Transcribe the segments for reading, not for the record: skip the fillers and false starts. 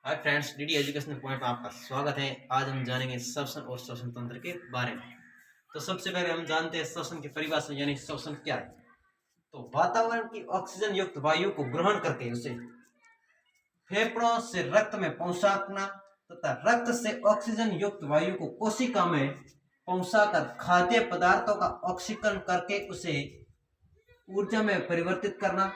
Hi friends, DD educational point में आपका स्वागत है। आज हम जानेंगे श्वसन और श्वसन तंत्र के बारे में। तो सबसे पहले हम जानते हैं श्वसन की परिभाषा यानी श्वसन क्या है। तो वातावरण की ऑक्सीजन युक्त वायु को ग्रहण करके उसे फेफड़ों से रक्त में पहुंचाना तथा रक्त से ऑक्सीजन युक्त वायु को कोशिका में पहुंचाकर खाद्य पदार्थों का ऑक्सीकरण करके उसे ऊर्जा में परिवर्तित करना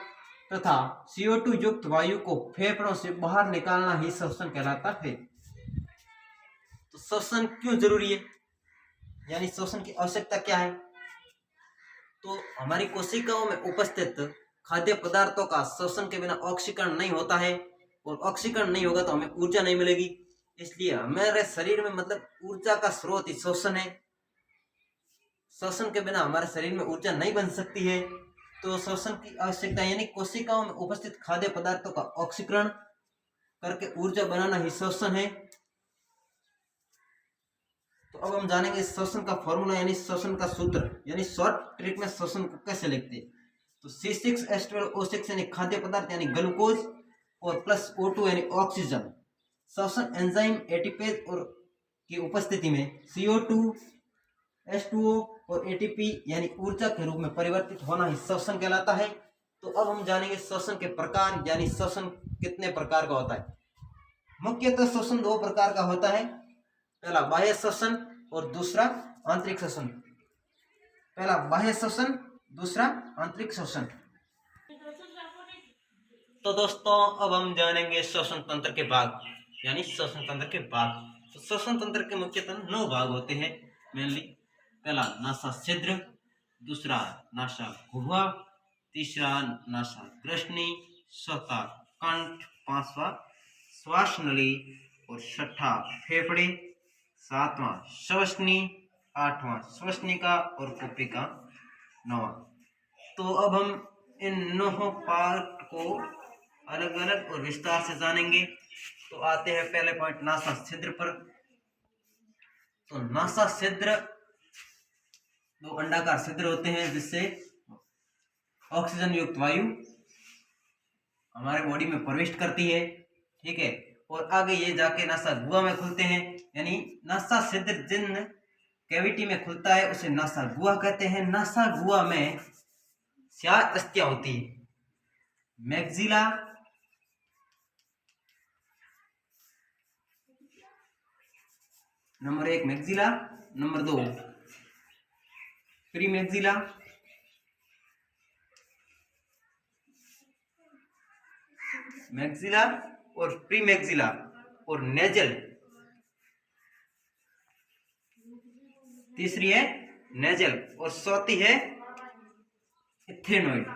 तथा CO2 युक्त वायु को फेफड़ों से बाहर निकालना ही श्वसन कहलाता है। तो श्वसन क्यों जरूरी है, यानी श्वसन की आवश्यकता क्या है। तो हमारी कोशिकाओं में उपस्थित खाद्य पदार्थों का श्वसन के बिना ऑक्सीकरण नहीं होता है और ऑक्सीकरण नहीं होगा तो हमें ऊर्जा नहीं मिलेगी। इसलिए हमारे शरीर में मतलब ऊर्जा का स्रोत ही श्वसन है। श्वसन के बिना हमारे शरीर में ऊर्जा नहीं बन सकती है। तो श्वसन की आवश्यकता यानी कोशिकाओं में उपस्थित खाद्य पदार्थों का ऑक्सीकरण करके ऊर्जा बनाना ही श्वसन है। तो अब हम जानेंगे श्वसन का फॉर्मूला यानी श्वसन का सूत्र यानी शॉर्ट ट्रिक में श्वसन को कैसे लिखते हैं। तो C6H12O6 यानी खाद्य पदार्थ यानी ग्लूकोज और प्लस O2 यानी ऑक्सीजन। श्वसन एंजाइम एटीपेज और की उपस्थिति में CO2 H2O और ATP यानी ऊर्जा के रूप में परिवर्तित होना ही श्वसन कहलाता है। तो अब हम जानेंगे श्वसन के प्रकार यानी श्वसन कितने प्रकार का होता है। मुख्यतः श्वसन दो प्रकार का होता है, पहला बाह्य श्वसन और दूसरा आंतरिक श्वसन। पहला बाह्य श्वसन, दूसरा आंतरिक श्वसन। तो दोस्तों अब हम जानेंगे श्वसन तंत्र के भाग यानी श्वसन तंत्र के भाग। तो श्वसन तंत्र के मुख्यतः 9 भाग होते हैं मेनली। पहला नासा छिद्र, दूसरा नासा गुहा, तीसरा नासा ग्रसनी, चौथा कंठ, पांचवा श्वास नली और छठा फेफड़े, सातवां श्वसनी, आठवां श्वसनिका और कुपिका, नौवां। तो अब हम इन 9 पार्ट को अलग अलग और विस्तार से जानेंगे। तो आते हैं पहले पॉइंट नासा छिद्र पर। तो नासा छिद्र 2 अंडाकार छिद्र होते हैं जिससे ऑक्सीजन युक्त वायु हमारे बॉडी में प्रवेश करती है, ठीक है। और आगे ये जाके नासा गुहा में खुलते हैं, यानी नासा छिद्र जिन कैविटी में खुलता है उसे नासा गुहा कहते हैं। नासा गुहा में 4 अस्थियां होती है, maxilla, number 1 maxilla, number 2 premaxilla, maxilla और प्रीमैक्सिला और नेजल, तीसरी है नेजल और चौथी है इथेनॉइड।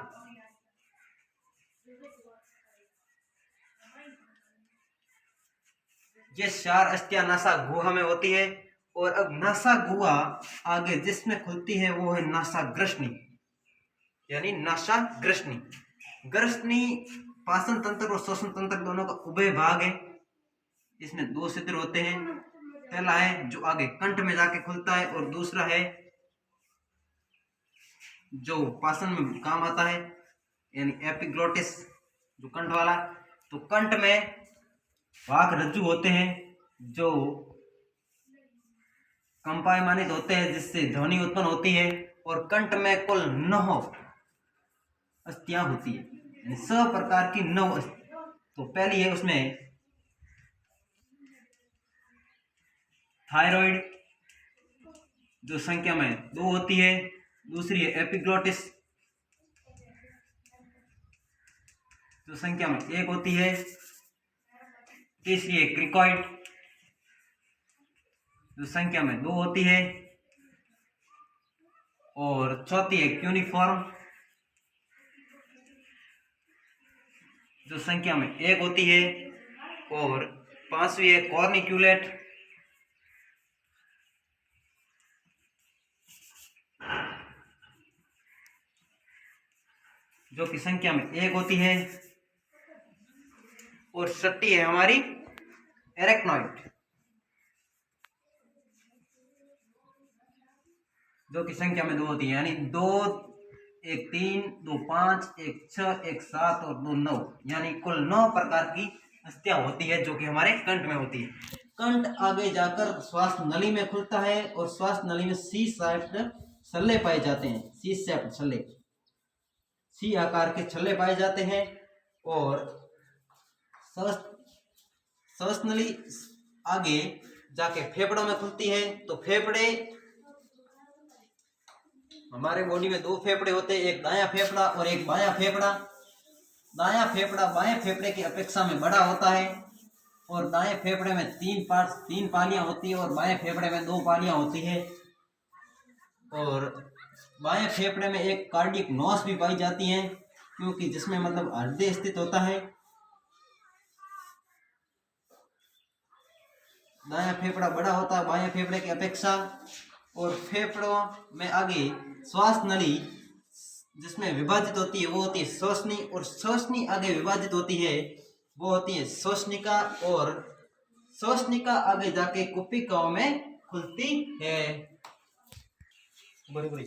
ये 4 अस्थियां नासा गुहा में होती है। और अब नासा गुहा आगे जिसमें खुलती है वो है नासा ग्रसनी यानी नासा ग्रसनी। ग्रसनी पाचन तंत्र और श्वसन तंत्र दोनों का उभय भाग है। इसमें 2 छिद्र होते हैं, पहला है जो आगे कंठ में जाके खुलता है और दूसरा है जो पाचन में काम आता है यानी एपिग्लोटिस जो कंठ वाला। तो कंठ में वाक रज्जु होते हैं जो कंपायमानित होते हैं जिससे ध्वनि उत्पन्न होती है। और कंठ में कुल 9 अस्थियां होती है यानी 100 प्रकार की 9 अस्थियां। तो पहली है उसमें थायराइड जो संख्या में 2 होती है, दूसरी है एपिग्लोटिस जो संख्या में 1 होती है, तीसरी है क्रिकॉइड जो संख्या में 2 होती है और चौथी है क्यूनिफॉर्म जो संख्या में 1 होती है और 5वीं है कॉर्निक्यूलेट जो कि संख्या में 1 होती है और 6ठी है हमारी एरेक्नॉइड जो कि संख्या में 2 होती है, यानी 2 1 3 2 5 1 6 1 7 और 2 9 यानी कुल 9 प्रकार की अस्थियां होती है जो कि हमारे कंठ में होती है। कंठ आगे जाकर श्वास नली में खुलता है और श्वास नली में सी शेप्ड छल्ले पाए जाते हैं। सी शेप्ड छल्ले, सी आकार के छल्ले पाए जाते हैं। और श्वास नली आगे जाके फेफड़ों में खुलती है। तो फेफड़े, हमारे बॉडी में दो फेफड़े होते हैं, एक दायां फेफड़ा और एक बायां फेफड़ा। दायां फेफड़ा बाएं फेफड़े की अपेक्षा में बड़ा होता है और दाएं फेफड़े में तीन पालियां होती है और बाएं फेफड़े में 2 पालियां होती है। और बाएं फेफड़े में एक कार्डियक नॉस भी पाई जाती है, क्योंकि जिसमें मतलब हृदय स्थित होता है। दायां फेफड़ा बड़ा होता है बाएं फेफड़े की अपेक्षा। और फेफड़ों में आगे श्वास नली जिसमें विभाजित होती है वो होती है श्वसनी, और श्वसनी आगे विभाजित होती है वो होती है श्वसनिका, और श्वसनिका आगे जाके कुपिकाओं में खुलती है। बड़ी बड़ी।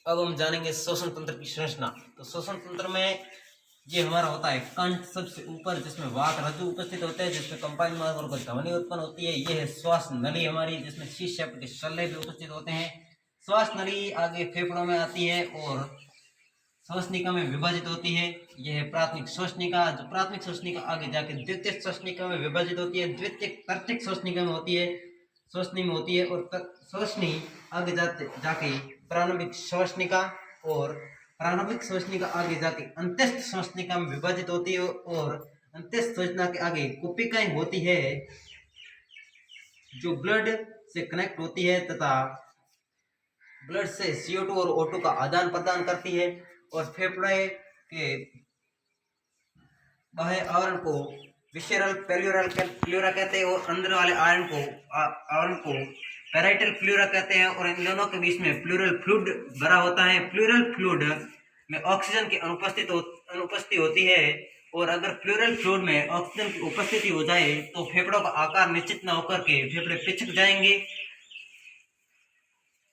अब हम जानेंगे श्वसन तंत्र की संरचना। तो श्वसन तंत्र में ये हमारा होता है कंठ सबसे ऊपर, जिसमें वात रज्जु उपस्थित होते हैं, जिसमें कंपाइन मार्ग और ध्वनि उत्पन्न होती है। ये है श्वास नली हमारी, जिसमें शीर्ष के शल्य भी उपस्थित होते हैं। श्वास नली आगे फेफड़ों में आती है और श्वसनिका में विभाजित होती है। यह है प्राथमिक श्वसनिका, जो प्राथमिक श्वसनिका आगे जाके द्वितीय श्वसनिका में विभाजित होती है। द्वितीय तर्तिक श्वसनिका में होती है, श्वसनी में होती है। और श्वसनी आगे जाके प्रारंभिक श्वसनिका, और प्रारंभिक श्वसनिका आगे जाके अंत्यस्थ श्वसनिका में विभाजित होती है। और अंत्यस्थ श्वसनिका के आगे कुपिकाएं होती है जो ब्लड से कनेक्ट होती है तथा ब्लड से CO2 और O2 का आदान प्रदान करती है। और फेफड़े के बाह्य आवरण को विसेरल प्लूरा कहते हैं और अंदर वाले आवरण को पैराइटल प्लूरा कहते हैं। और इन दोनों के बीच में प्लूरल फ्लूइड भरा होता है। प्लूरल फ्लूइड में ऑक्सीजन की अनुपस्थिति होती है, और अगर प्लूरल फ्लूइड में ऑक्सीजन की उपस्थिति हो जाए तो फेफड़ों का आकार निश्चित न होकर के फेफड़े पिचक जाएंगे।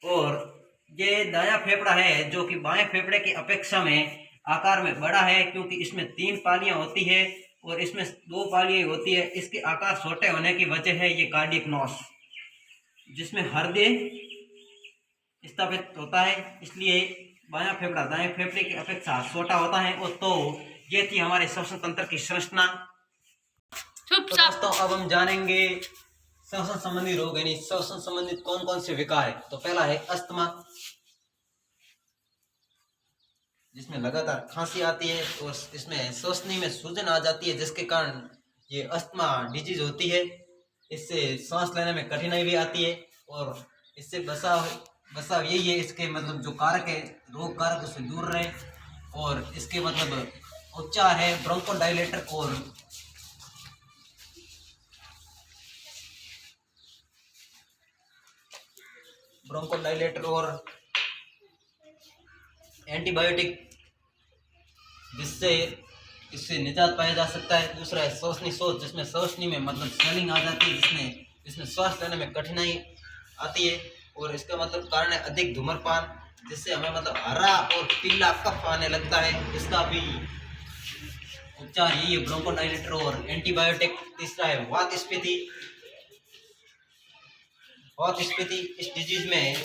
और ये दायां फेफड़ा है जो कि बाएं फेफड़े की अपेक्षा में आकार में बड़ा है, क्योंकि इसमें 3 पालियां होती है और इसमें 2 पालियां होती है। इसके आकार छोटे होने की वजह है ये कार्डियक नॉस, जिसमें हृदय स्थापित होता है, इसलिए बायां फेफड़ा दाएं फेफड़े की अपेक्षा छोटा होता है। और तो ये थी हमारे श्वसन तंत्र की संरचना। तो दोस्तों अब हम जानेंगे श्वसन संबंधी रोग, यानी श्वसन संबंधित कौन कौन से विकार है। तो पहला है अस्थमा, जिसमें लगातार खांसी आती है और इसमें श्वसनी में सूजन आ जाती है, जिसके कारण ये अस्थमा डिजीज होती है। इससे सांस लेने में कठिनाई भी आती है और इससे बचाव यही है, इसके मतलब जो कारक है रोग कारक उससे दूर रहे। और इसके मतलब उपचार है ब्रोंकोडायलेटर और एंटीबायोटिक, जिससे इससे निजात पाया जा सकता है। दूसरा है श्वसनी शोथ, जिसमें श्वसनी में मतलब स्वेलिंग आ जाती है, जिसमें श्वास लेने में कठिनाई आती है। और इसका मतलब कारण है अधिक धूम्रपान, जिससे हमें मतलब हरा और पीला कफ आने लगता है। इसका भी उपचार यही है ब्रोंकोडायलेटर और एंटीबायोटिक। तीसरा है वात स्फीति। इस डिजीज में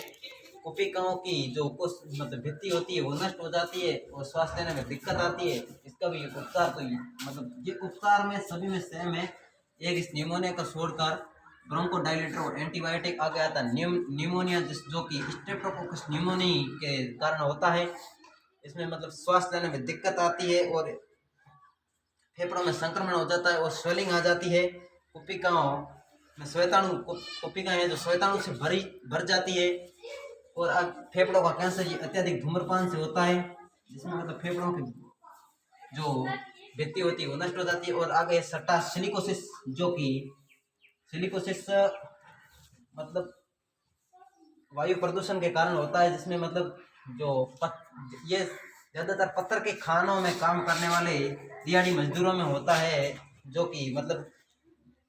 कुपिकाओं की जो मतलब भित्ति होती है वो नष्ट हो जाती है और सांस लेने में दिक्कत आती है। इसका भी उपचार तो मतलब ये उपचार में सभी में सेम है। एक इस निमोनिया का छोड़कर ब्रोंकोडायलेटर और एंटीबायोटिक आगे आता है निमोनिया, जो कि स्ट्रेप्टोकोकस निमोनिया के कारण होता है। इसमें मतलब सांस लेने में दिक्कत आती है और फेफड़ों में संक्रमण हो जाता है और स्वेलिंग आ जाती है। कुपिकाओं में कुपिकाएं हैं जो श्वेताणु से भर जाती है। और अब फेफड़ों का कैंसर ये अत्यधिक धूम्रपान से होता है, जिसमें मतलब फेफड़ों की जो भित्ति होती है वो नष्ट हो जाती है। और आगे सट्टा सिलिकोसिस, जो कि सिलिकोसिस मतलब वायु प्रदूषण के कारण होता है, जिसमें मतलब ये ज़्यादातर पत्थर के खानों में काम करने वाले दिहाड़ी मजदूरों में होता है, जो कि मतलब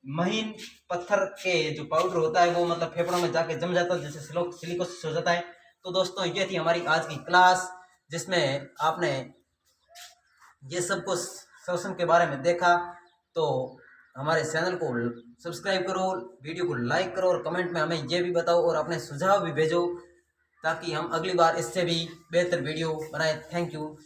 महीन पत्थर के जो पाउडर होता है वो मतलब फेफड़ों में जाके जम जाता है, जिससे सिलिकोसिस हो जाता है। तो दोस्तों ये थी हमारी आज की क्लास, जिसमें आपने ये सब कुछ श्वसन के बारे में देखा तो हमारे चैनल को सब्सक्राइब करो, वीडियो को लाइक करो और कमेंट में हमें ये भी बताओ और अपने सुझाव भी भेजो ताकि हम अगली बार इससे भी बेहतर वीडियो बनाएं। Thank you.